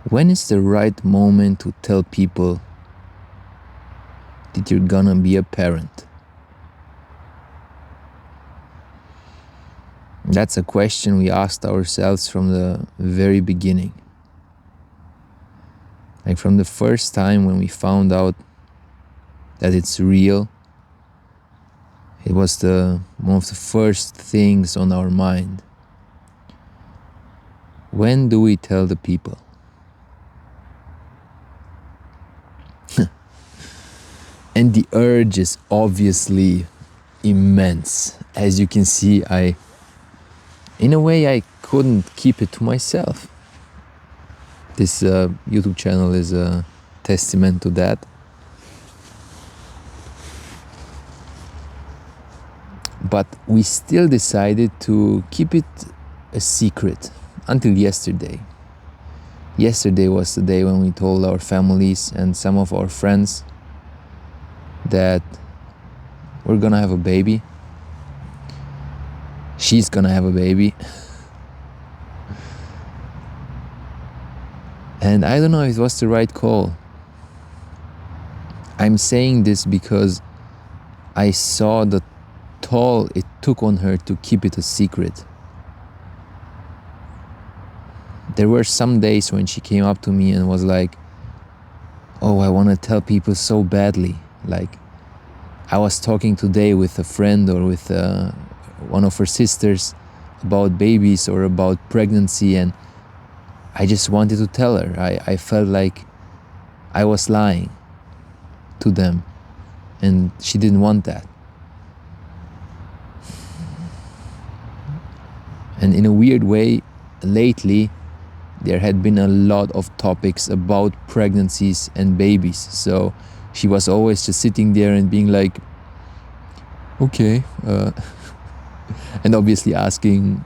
When is the right moment to tell people that you're gonna be a parent? That's a question we asked ourselves from the very beginning. Like from the first time when we found out that it's real, it was one of the first things on our mind. When do we tell the people? And the urge is obviously immense. As you can see, in a way, I couldn't keep it to myself. This YouTube channel is a testament to that. But we still decided to keep it a secret until yesterday. Yesterday was the day when we told our families and some of our friends that we're gonna have a baby. She's gonna have a baby. And I don't know if it was the right call. I'm saying this because I saw the toll it took on her to keep it a secret. There were some days when she came up to me and was like, "Oh, I want to tell people so badly." Like, I was talking today with a friend or with one of her sisters about babies or about pregnancy, and I just wanted to tell her. I felt like I was lying to them, and she didn't want that. And in a weird way, lately, there had been a lot of topics about pregnancies and babies. So she was always just sitting there and being like, okay, and obviously asking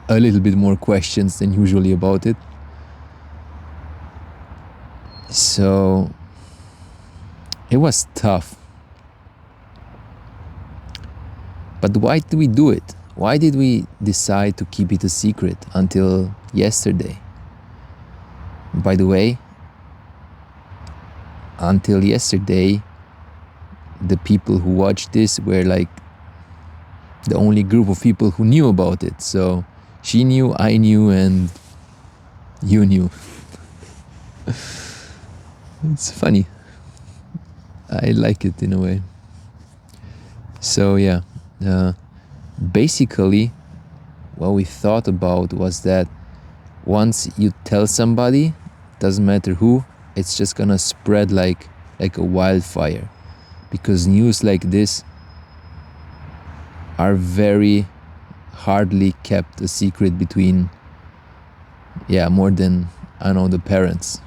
a little bit more questions than usually about it. So it was tough. But why did we do it? Why did we decide to keep it a secret until yesterday? By the way, until yesterday, the people who watched this were like the only group of people who knew about it. So she knew, I knew, and you knew. It's funny. I like it in a way. So yeah, basically what we thought about was that once you tell somebody, doesn't matter who, it's just gonna spread like a wildfire, because news like this are very hardly kept a secret between more than the parents.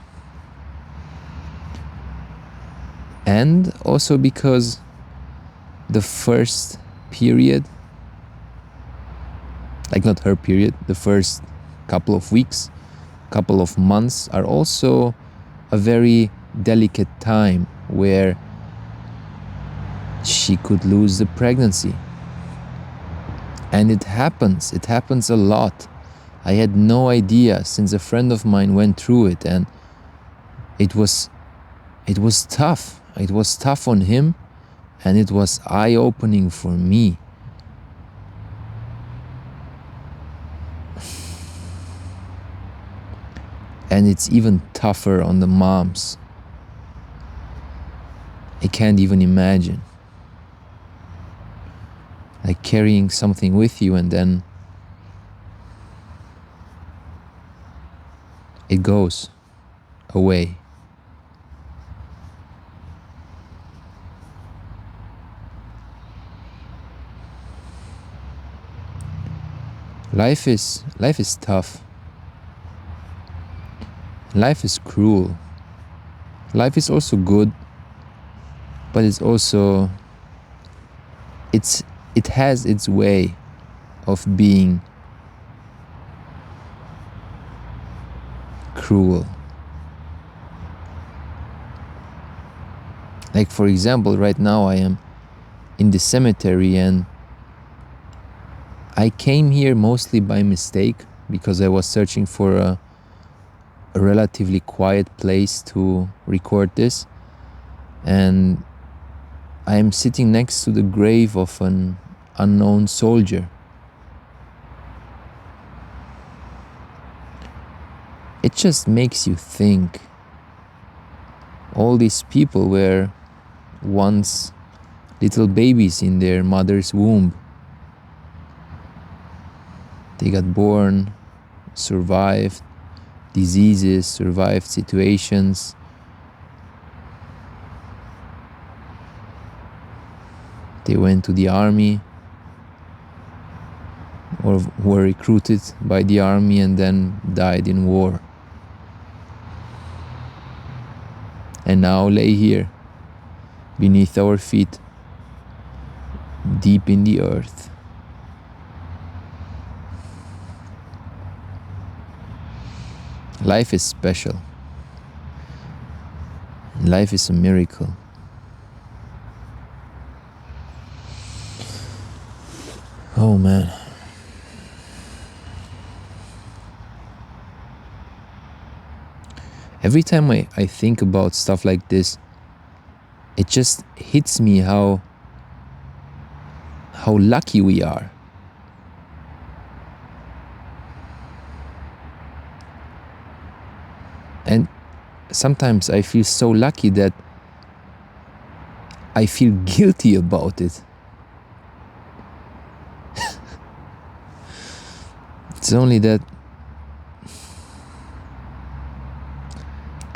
And also because the first period, like not her period, the first couple of weeks, couple of months are also a very delicate time where she could lose the pregnancy. And it happens a lot. I had no idea, since a friend of mine went through it, and it was tough. It was tough on him, and it was eye-opening for me. And it's even tougher on the moms. I can't even imagine. Like carrying something with you and then it goes away. Life is tough. Life is cruel. Life is also good, but it's also it has its way of being cruel. Like, for example, right now I am in the cemetery, and I came here mostly by mistake because I was searching for a relatively quiet place to record this, and I am sitting next to the grave of an unknown soldier. It just makes you think. All these people were once little babies in their mother's womb. They got born, survived diseases, survived situations. They went to the army or were recruited by the army and then died in war. And now lay here, beneath our feet, deep in the earth. Life is special. Life is a miracle. Oh man. Every time I think about stuff like this, it just hits me how lucky we are. And sometimes I feel so lucky that I feel guilty about it. It's only that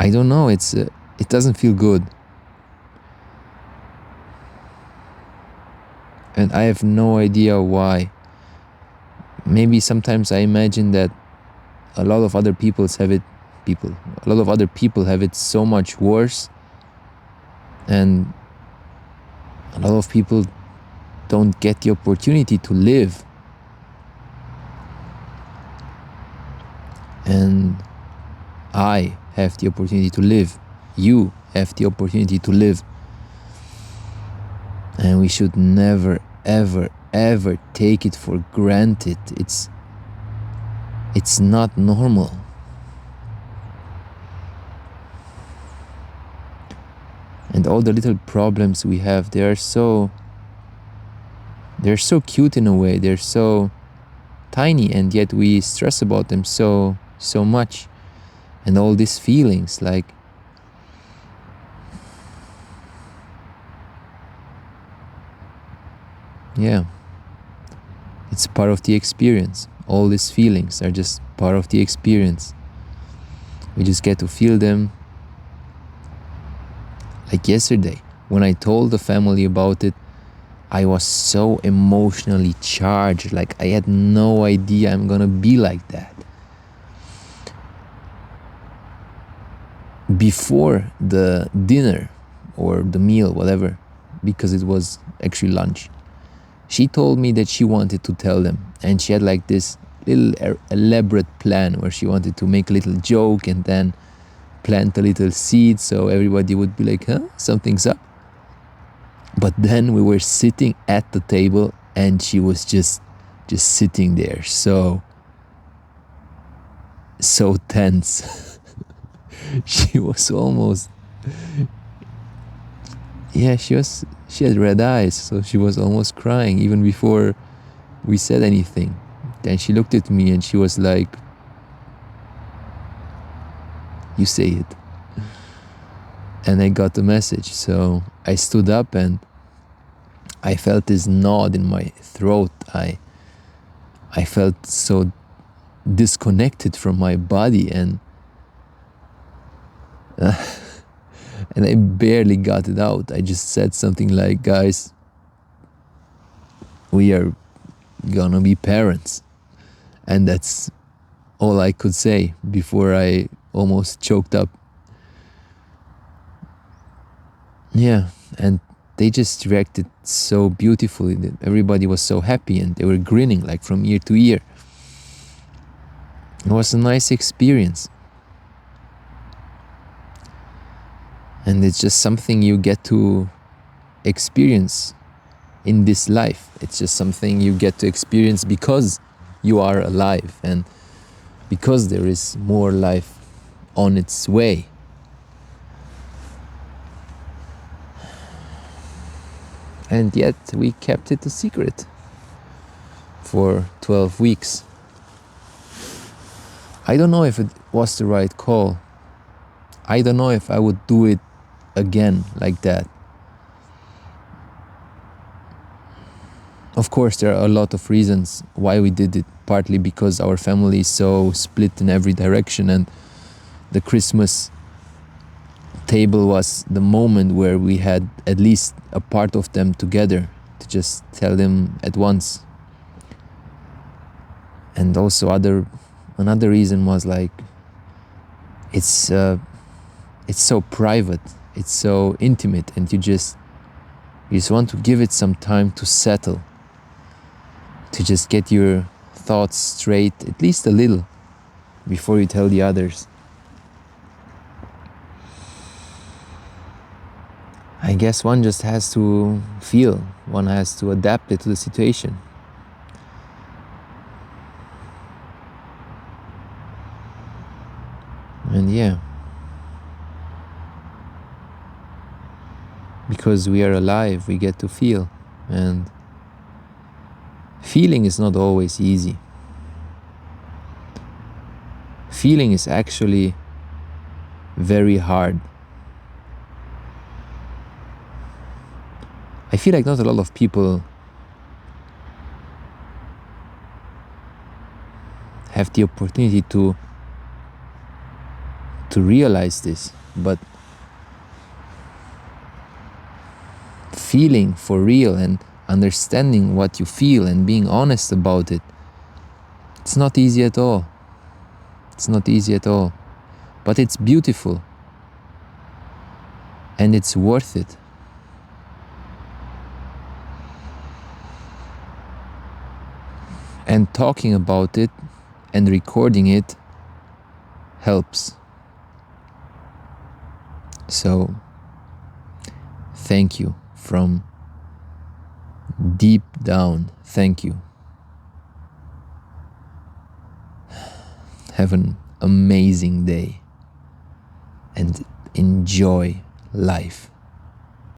I don't know, it doesn't feel good. And I have no idea why. Maybe sometimes I imagine that a lot of other people have it so much worse, and a lot of people don't get the opportunity to live. And I have the opportunity to live. You have the opportunity to live. And we should never, ever, ever take it for granted. It's not normal. And all the little problems we have, they're so cute in a way. They're so tiny, and yet we stress about them so much. And all these feelings, like yeah, it's part of the experience. All these feelings are just part of the experience. We just get to feel them. Like yesterday, when I told the family about it, I was so emotionally charged. Like I had no idea I'm gonna be like that. Before the dinner or the meal, whatever, because it was actually lunch, she told me that she wanted to tell them, and she had like this little elaborate plan where she wanted to make a little joke and then plant a little seed so everybody would be like, huh, something's up. But then we were sitting at the table and she was just sitting there so tense. She was almost, yeah, she had red eyes, so she was almost crying even before we said anything. Then she looked at me and she was like, you say it. And I got the message. So I stood up and I felt this knot in my throat. I felt so disconnected from my body, and I barely got it out. I just said something like, guys, we are gonna be parents. And that's all I could say before I almost choked up. Yeah, and they just reacted so beautifully that everybody was so happy and they were grinning like from ear to ear. It was a nice experience. And it's just something you get to experience in this life. It's just something you get to experience because you are alive and because there is more life on its way. And yet we kept it a secret for 12 weeks. I don't know if it was the right call. I don't know if I would do it again like that. Of course, there are a lot of reasons why we did it, partly because our family is so split in every direction, and the Christmas table was the moment where we had at least a part of them together to just tell them at once. And also another reason was like, it's so private, it's so intimate, and you just want to give it some time to settle, to just get your thoughts straight, at least a little, before you tell the others. I guess one just has to feel, one has to adapt it to the situation. And yeah, because we are alive, we get to feel, and feeling is not always easy. Feeling is actually very hard. I feel like not a lot of people have the opportunity to realize this, but feeling for real and understanding what you feel and being honest about it, it's not easy at all. It's not easy at all, but it's beautiful and it's worth it. And talking about it and recording it helps. So, thank you from deep down. Thank you. Have an amazing day and enjoy life.